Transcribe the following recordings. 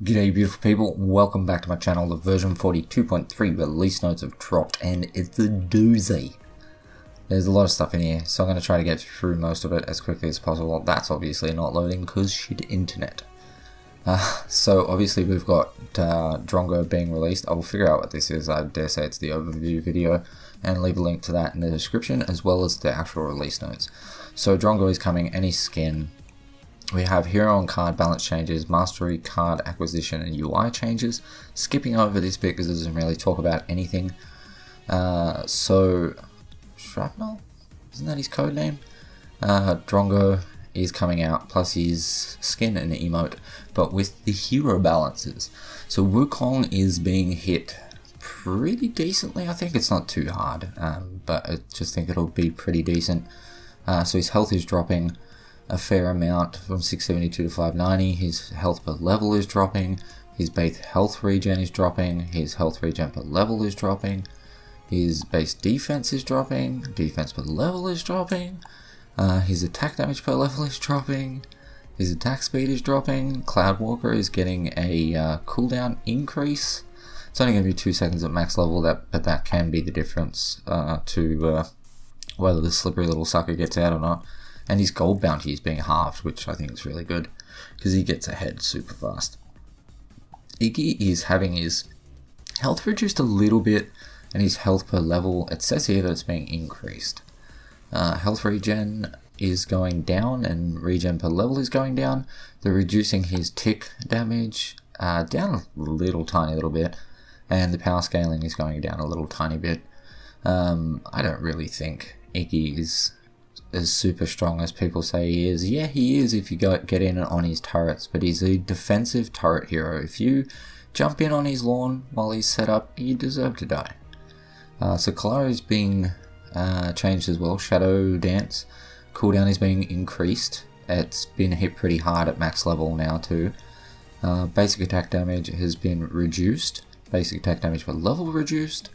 G'day beautiful people, welcome back to my channel. The version 42.3 release notes have dropped and it's a doozy. There's a lot of stuff in here, so I'm going to try to get through most of it as quickly as possible. That's obviously not loading because shit internet. So obviously we've got Drongo being released. I will figure out what this is. I dare say it's the overview video and leave a link to that in the description as well as the actual release notes. So Drongo is coming, any skin. We have hero and card balance changes, mastery, card acquisition, and UI changes. Skipping over this bit because it doesn't really talk about anything. So, Shrapnel? Isn't that his code name? Drongo is coming out, plus his skin and emote, but with the hero balances. So Wukong is being hit pretty decently. I think it's not too hard, but I just think it'll be pretty decent. So his health is dropping a fair amount from 672 to 590. His health per level is dropping. His base health regen is dropping. His health regen per level is dropping. His base defense is dropping. Defense per level is dropping. His attack damage per level is dropping. His attack speed is dropping. Cloudwalker is getting a cooldown increase. It's only going to be 2 seconds at max level, but that can be the difference to whether the slippery little sucker gets out or not. And his gold bounty is being halved, which I think is really good, because he gets ahead super fast. Iggy is having his health reduced a little bit, and his health per level, it says here that it's being increased. Health regen is going down, and regen per level is going down. They're reducing his tick damage down a little tiny little bit, and the power scaling is going down a little tiny bit. I don't really think Iggy is as super strong as people say he is. Yeah, he is if you get in on his turrets, but he's a defensive turret hero. If you jump in on his lawn while he's set up, you deserve to die. So Kalara is being changed as well. Shadow Dance cooldown is being increased. It's been hit pretty hard at max level now too. Basic attack damage has been reduced. Basic attack damage per level reduced.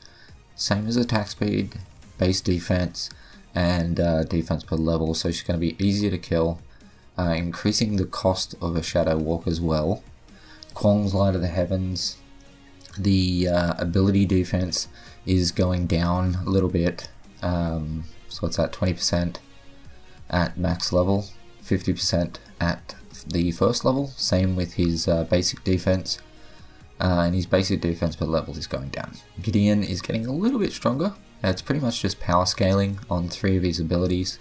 Same as attack speed, base defense, and defense per level, so she's going to be easier to kill, increasing the cost of a Shadow Walk as well. Kwong's Light of the Heavens, the ability defense is going down a little bit, so it's at 20% at max level, 50% at the first level, same with his basic defense, and his basic defense per level is going down. Gideon is getting a little bit stronger. It's pretty much just power scaling on 3 of his abilities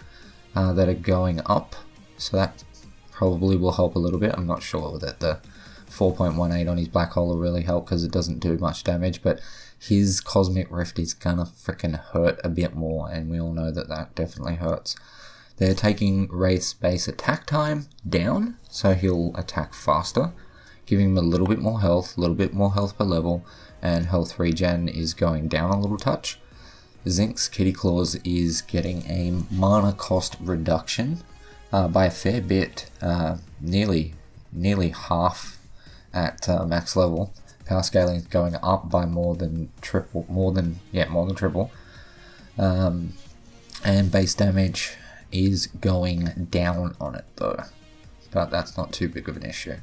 that are going up, so that probably will help a little bit. I'm not sure that the 4.18 on his black hole will really help because it doesn't do much damage, but his Cosmic Rift is gonna freaking hurt a bit more, and we all know that that definitely hurts. They're taking Wraith's base attack time down, so he'll attack faster, giving him a little bit more health per level, and health regen is going down a little touch. Zinc's Kitty Claws is getting a mana cost reduction by a fair bit, nearly half at max level. Power scaling is going up by more than triple, and base damage is going down on it though, but that's not too big of an issue.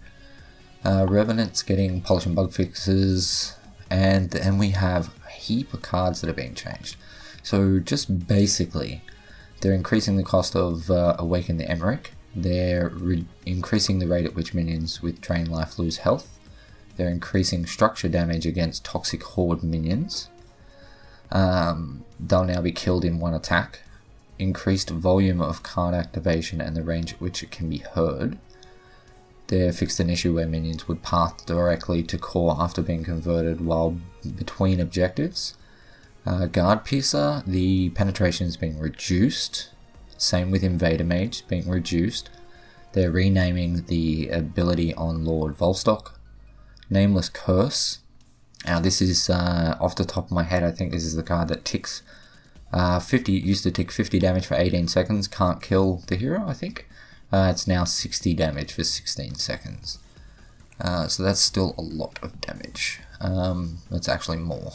Revenant's getting polish and bug fixes, and then we have a heap of cards that are being changed. So just basically, they're increasing the cost of Awaken the Emmerich. They're increasing the rate at which minions with Drain Life lose health. They're increasing structure damage against Toxic Horde minions. They'll now be killed in 1 attack. Increased volume of card activation and the range at which it can be heard. They fixed an issue where minions would path directly to core after being converted while between objectives. Guard Piercer, the penetration is being reduced. Same with Invader Mage, being reduced. They're renaming the ability on Lord Volstock. Nameless Curse. Now this is off the top of my head, I think this is the card that ticks 50. It used to tick 50 damage for 18 seconds. Can't kill the hero, I think. It's now 60 damage for 16 seconds. So that's still a lot of damage. That's actually more.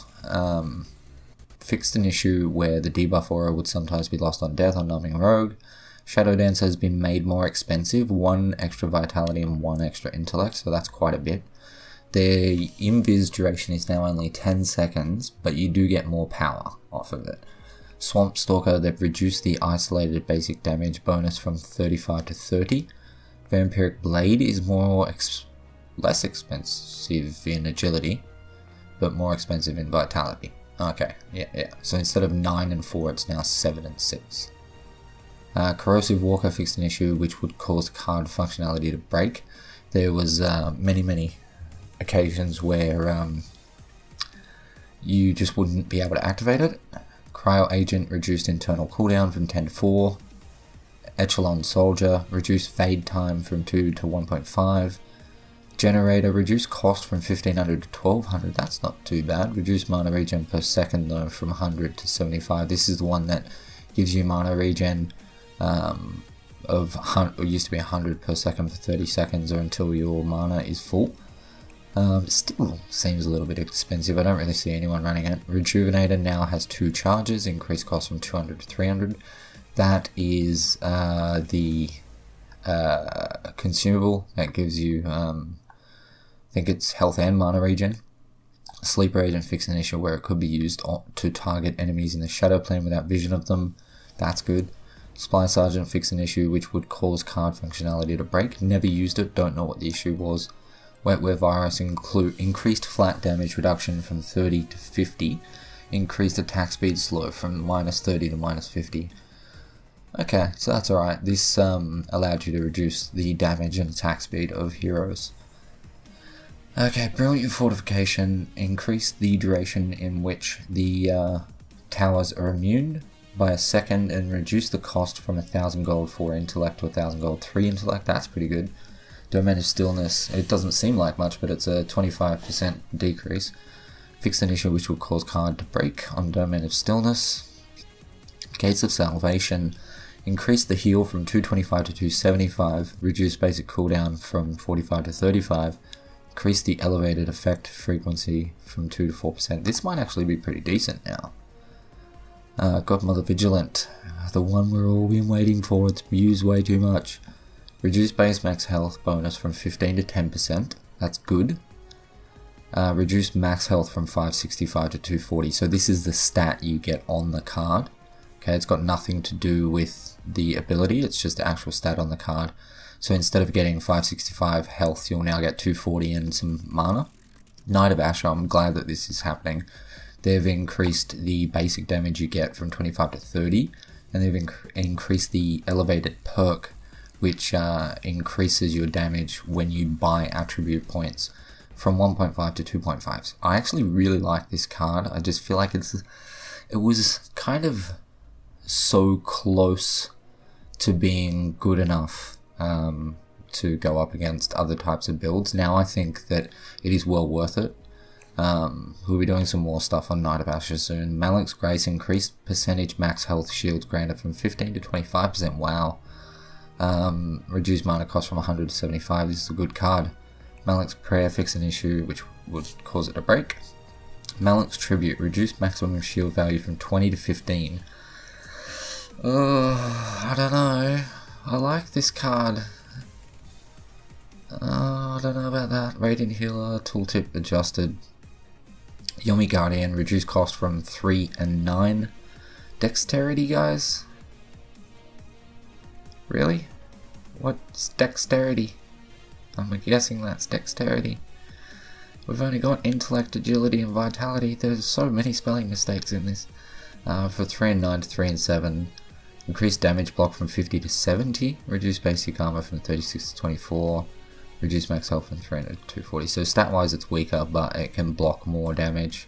Fixed an issue where the debuff aura would sometimes be lost on death on Numbing Rogue. Shadow Dance has been made more expensive, 1 extra vitality and 1 extra intellect, so that's quite a bit. Their invis duration is now only 10 seconds, but you do get more power off of it. Swamp Stalker, they've reduced the isolated basic damage bonus from 35 to 30. Vampiric Blade is less expensive in agility, but more expensive in vitality. Okay, yeah. So instead of 9 and 4, it's now 7 and 6. Corrosive Walker fixed an issue which would cause card functionality to break. There was many occasions where you just wouldn't be able to activate it. Cryo Agent reduced internal cooldown from 10 to 4. Echelon Soldier reduced fade time from 2 to 1.5. Generator reduced cost from 1500 to 1200. That's not too bad. Reduced mana regen per second though from 100 to 75. This is the one that gives you mana regen it used to be 100 per second for 30 seconds or until your mana is full. Still seems a little bit expensive. I don't really see anyone running it. Rejuvenator now has 2 charges, increased cost from 200 to 300. That is the consumable that gives you, I think it's health and mana regen. Sleeper Agent fixed an issue where it could be used to target enemies in the shadow plane without vision of them. That's good. Supply Sergeant fixed an issue which would cause card functionality to break. Never used it, don't know what the issue was. Wetware Virus increased flat damage reduction from 30 to 50. Increased attack speed slow from minus 30 to minus 50. Okay, so that's alright. This allowed you to reduce the damage and attack speed of heroes. Okay, Brilliant Fortification increased the duration in which the towers are immune by a second and reduced the cost from 1000 gold for intellect to 1000 gold 3 intellect. That's pretty good. Domain of Stillness, it doesn't seem like much, but it's a 25% decrease. Fixed an issue which will cause card to break on Domain of Stillness. Gates of Salvation increased the heal from 225 to 275, reduced basic cooldown from 45 to 35, increased the elevated effect frequency from 2 to 4%. This might actually be pretty decent now. Godmother Vigilant, the one we're all been waiting for. It's used way too much. Reduced base max health bonus from 15 to 10%. That's good. Reduced max health from 565 to 240. So this is the stat you get on the card. Okay, it's got nothing to do with the ability. It's just the actual stat on the card. So instead of getting 565 health, you'll now get 240 and some mana. Knight of Asher, I'm glad that this is happening. They've increased the basic damage you get from 25 to 30, and they've increased the elevated perk, which increases your damage when you buy attribute points from 1.5 to 2.5. I actually really like this card. I just feel like it was kind of so close to being good enough to go up against other types of builds. Now I think that it is well worth it. We'll be doing some more stuff on Knight of Asher soon. Malik's Grace increased percentage max health shields granted from 15 to 25%. Wow. Reduced mana cost from 100 to 75. This is a good card. Malik's Prayer fixed an issue which would cause it to break. Malik's Tribute reduced maximum shield value from 20 to 15. I don't know. I like this card. I don't know about that. Radiant Healer, tooltip adjusted. Yomi Guardian, reduced cost from 3 and 9. Dexterity, guys? Really? What's dexterity? I'm guessing that's dexterity. We've only got intellect, agility, and vitality. There's so many spelling mistakes in this. For 3 and 9 to 3 and 7. Increased damage block from 50 to 70. Reduced basic armor from 36 to 24. Reduced max health from 300 to 240. So stat wise it's weaker, but it can block more damage.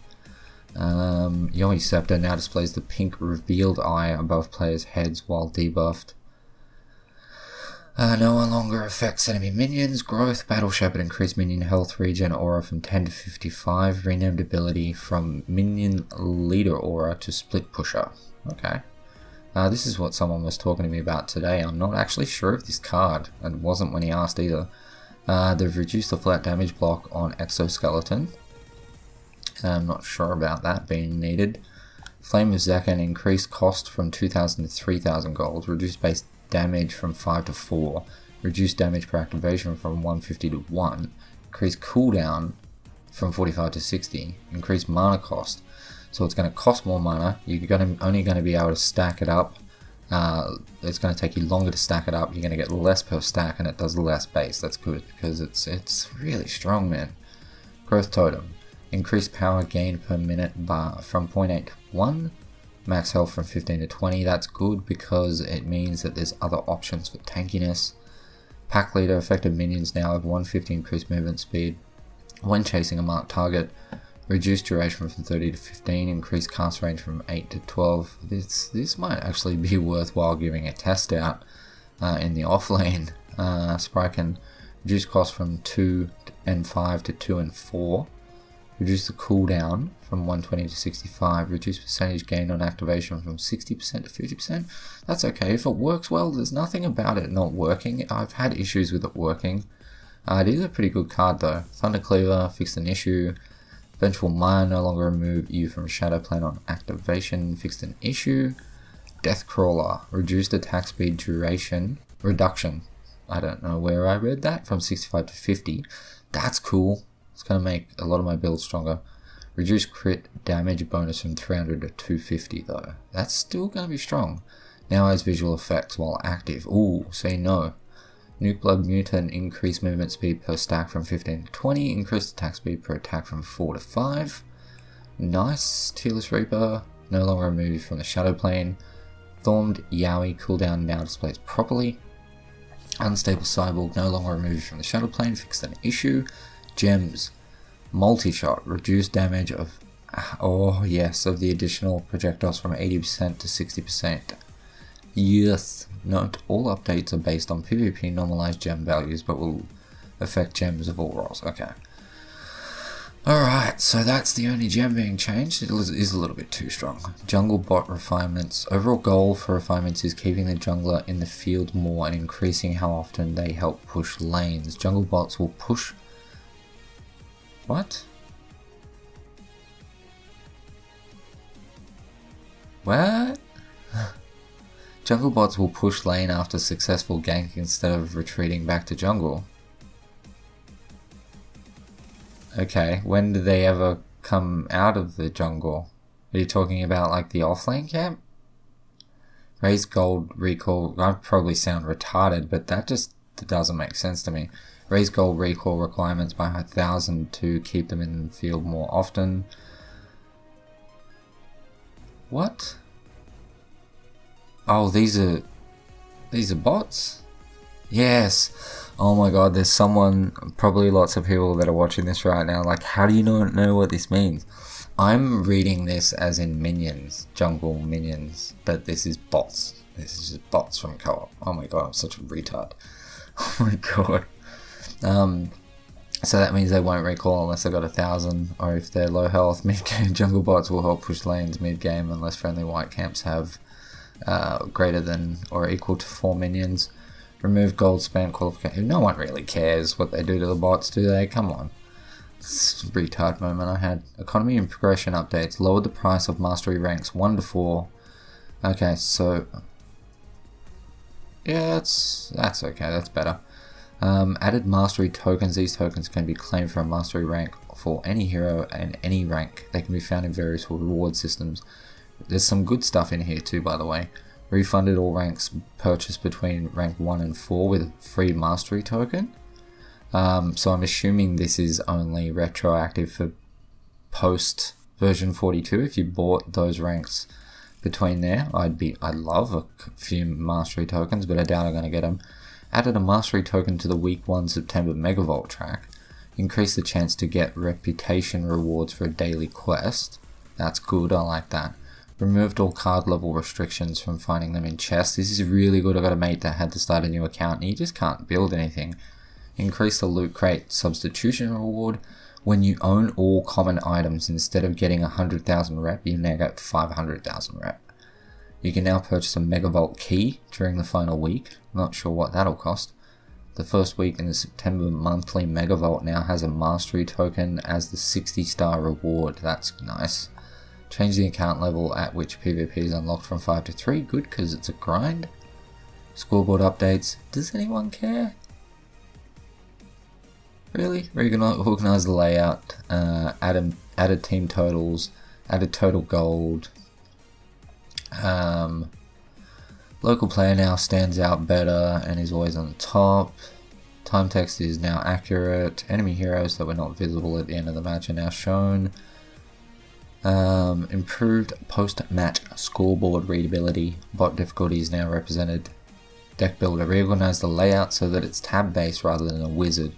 Yomi Scepter now displays the pink revealed eye above players' heads while debuffed. No longer affects enemy minions. Growth, Battle Shepherd, increased minion health regen aura from 10 to 55. Renamed ability from minion leader aura to split pusher. Okay. This is what someone was talking to me about today. I'm not actually sure of this card, and wasn't when he asked either. They've reduced the flat damage block on Exoskeleton. I'm not sure about that being needed. Flame of Zakan increased cost from 2,000 to 3,000 gold. Reduced base damage from 5 to 4. Reduced damage per activation from 150 to 1. Increased cooldown from 45 to 60. Increase mana cost. So it's going to cost more mana. You're only going to be able to stack it up. It's going to take you longer to stack it up. You're going to get less per stack, and it does less base. That's good because it's really strong, man. Growth totem. Increase power gain per minute from 0.8 to 1. Max health from 15 to 20. That's good because it means that there's other options for tankiness. Pack leader. Affected minions now have 150 increased movement speed when chasing a marked target. Reduced duration from 30 to 15, increased cast range from 8 to 12. This might actually be worthwhile giving a test out in the offlane. Sprite can reduce cost from 2 and 5 to 2 and 4. Reduce the cooldown from 120 to 65. Reduce percentage gain on activation from 60% to 50%. That's okay. If it works well, there's nothing about it not working. I've had issues with it working. It is a pretty good card though. Thunder Cleaver, fixed an issue. Vengeful Mind, no longer remove you from Shadow Plane on activation, fixed an issue. Death Crawler, reduced attack speed duration, reduction. I don't know where I read that, from 65 to 50. That's cool. It's going to make a lot of my builds stronger. Reduce crit damage bonus from 300 to 250 though. That's still going to be strong. Now has visual effects while active. Ooh, say no. Nuke Blood Mutant, increase movement speed per stack from 15 to 20, increased attack speed per attack from 4 to 5. Nice. Tearless Reaper, no longer removed from the Shadow Plane. Thorned Yowie, cooldown now displays properly. Unstable Cyborg, no longer removed from the Shadow Plane, fixed an issue. Gems, multi-shot, reduced damage of, oh yes, of the additional projectiles from 80% to 60%. Yes, note all updates are based on PvP normalized gem values but will affect gems of all roles. Okay. Alright, so that's the only gem being changed. It is a little bit too strong. Jungle bot refinements. Overall goal for refinements is keeping the jungler in the field more and increasing how often they help push lanes. Jungle bots will push... What? What? Jungle bots will push lane after successful gank instead of retreating back to jungle. Okay, when do they ever come out of the jungle? Are you talking about like the offlane camp? Raise gold recall, I probably sound retarded, but that just doesn't make sense to me. Raise gold recall requirements by 1,000 to keep them in the field more often. What? Oh, these are bots? Yes. Oh my god, there's someone, probably lots of people that are watching this right now, like, how do you not know what this means? I'm reading this as in minions, jungle minions, but this is bots. This is just bots from co-op. Oh my god, I'm such a retard. Oh my god. So that means they won't recall unless they've got 1,000, or if they're low health. Mid-game jungle bots will help push lanes mid-game unless friendly white camps have greater than or equal to 4 minions. Remove gold spam qualification. No one really cares what they do to the bots, do they? Come on. It's a retard moment I had. Economy and progression updates. Lowered the price of mastery ranks 1 to 4. Okay, so... yeah, that's okay. That's better. Added mastery tokens. These tokens can be claimed for a mastery rank for any hero and any rank. They can be found in various reward systems. There's some good stuff in here too, by the way. Refunded all ranks purchased between rank 1 and 4 with a free mastery token. So I'm assuming this is only retroactive for post version 42. If you bought those ranks between there, I'd love a few mastery tokens, but I doubt I'm going to get them. Added a mastery token to the week 1 September Megavolt track. Increased the chance to get reputation rewards for a daily quest. That's good, I like that. Removed all card level restrictions from finding them in chests. This is really good. I got a mate that had to start a new account and he just can't build anything. Increase the loot crate substitution reward. When you own all common items, instead of getting 100,000 rep, you now get 500,000 rep. You can now purchase a Megavolt key during the final week. Not sure what that'll cost. The first week in the September monthly Megavolt now has a mastery token as the 60-star reward. That's nice. Change the account level at which PvP is unlocked from 5 to 3. Good, because it's a grind. Scoreboard updates. Does anyone care? Really? Reorganize the layout, added team totals, added total gold. Local player now stands out better and is always on the top. Time text is now accurate. Enemy heroes that were not visible at the end of the match are now shown. Improved post-match scoreboard readability. Bot difficulty is now represented. Deck builder, reorganize the layout so that it's tab based rather than a wizard.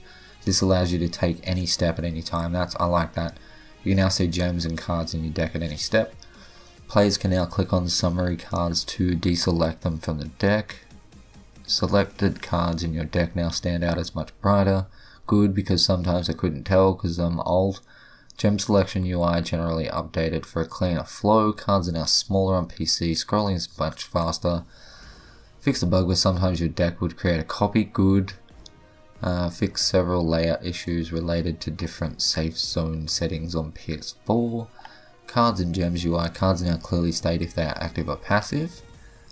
This allows you to take any step at any time. I like that. You can now see gems and cards in your deck at any step. Players can now click on summary cards to deselect them from the deck. Selected cards in your deck now stand out as much brighter. Good, because sometimes I couldn't tell because I'm old. Gem selection UI generally updated for a cleaner flow. Cards are now smaller on PC. Scrolling is much faster. Fix the bug where sometimes your deck would create a copy. Good. Fix several layout issues related to different safe zone settings on PS4. Cards and gems UI. Cards now clearly state if they are active or passive.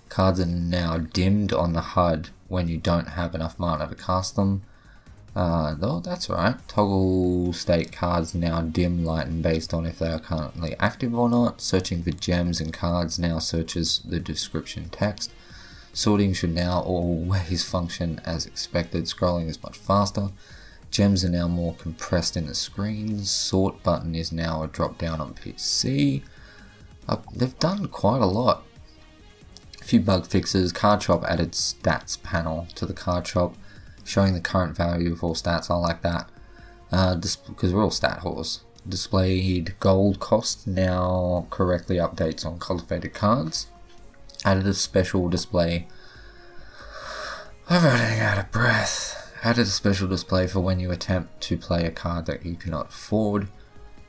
Cards are now dimmed on the HUD when you don't have enough mana to cast them. Oh, that's right. Toggle state cards now dim lighten based on if they are currently active or not. Searching for gems and cards now searches the description text. Sorting should now always function as expected. Scrolling is much faster. Gems are now more compressed in the screen. Sort button is now a drop down on PC. They've done quite a lot. A few bug fixes. Card shop added stats panel to the card shop, showing the current value of all stats. I like that, because we're all stat whores. Displayed gold cost now correctly updates on cultivated cards. Added a special display. I'm running out of breath. Added a special display for when you attempt to play a card that you cannot afford.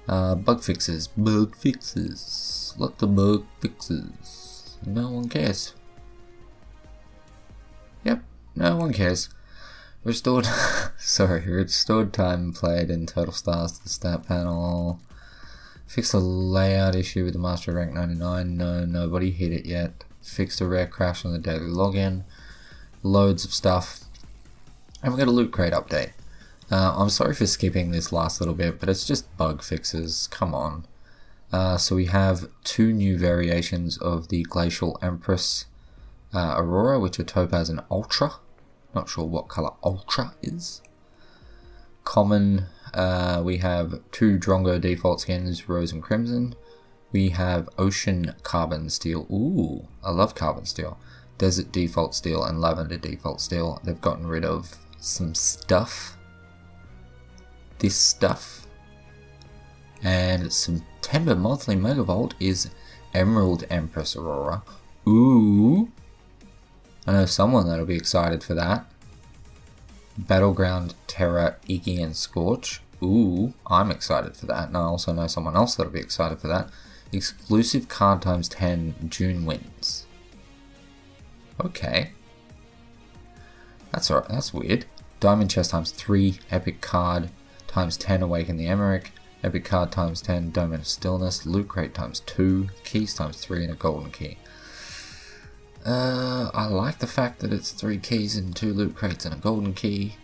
Bug fixes. Bug fixes. Lots of bug fixes. No one cares. Yep, no one cares. Restored restored time played in total stars to the stat panel. Fixed a layout issue with the master rank 99. No, nobody hit it yet. Fixed a rare crash on the daily login. Loads of stuff. And we got a loot crate update. I'm sorry for skipping this last little bit, but it's just bug fixes. Come on. So we have two new variations of the Glacial Empress Aurora, which are Topaz and Ultra. Not sure what color Ultra is. Common, we have two Drongo default skins, Rose and Crimson. We have Ocean Carbon Steel. Ooh, I love Carbon Steel. Desert default steel and Lavender default steel. They've gotten rid of some stuff. This stuff. And September monthly Megavolt is Emerald Empress Aurora. Ooh. I know someone that'll be excited for that. Battleground Terra, Iki and Scorch. Ooh, I'm excited for that. And I also know someone else that'll be excited for that. Exclusive card times 10 June wins. Okay. That's alright, that's weird. Diamond Chest times 3, Epic Card times 10 Awaken the Emmerich. Epic Card times 10 Dome of Stillness. Loot Crate times 2, Keys times 3 and a Golden Key. I like the fact that it's 3 keys and 2 loot crates and a golden key.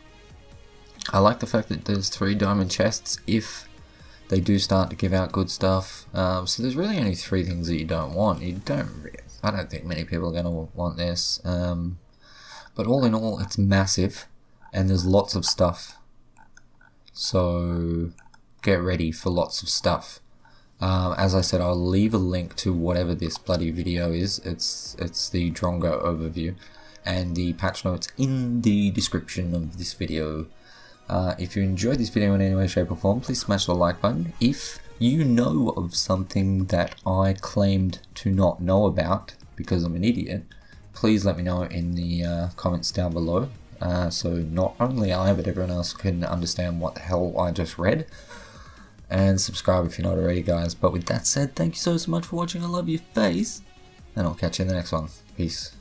I like the fact that there's 3 diamond chests if they do start to give out good stuff. So there's really only 3 things that you don't want. I don't think many people are going to want this. But all in all, it's massive and there's lots of stuff. So get ready for lots of stuff. As I said, I'll leave a link to whatever this bloody video is. It's the Drongo overview, and the patch notes in the description of this video. If you enjoyed this video in any way, shape or form, please smash the like button. If you know of something that I claimed to not know about because I'm an idiot, please let me know in the comments down below. So not only I, but everyone else can understand what the hell I just read. And subscribe if you're not already, guys. But with that said, thank you so much for watching. I love your face. And I'll catch you in the next one. Peace.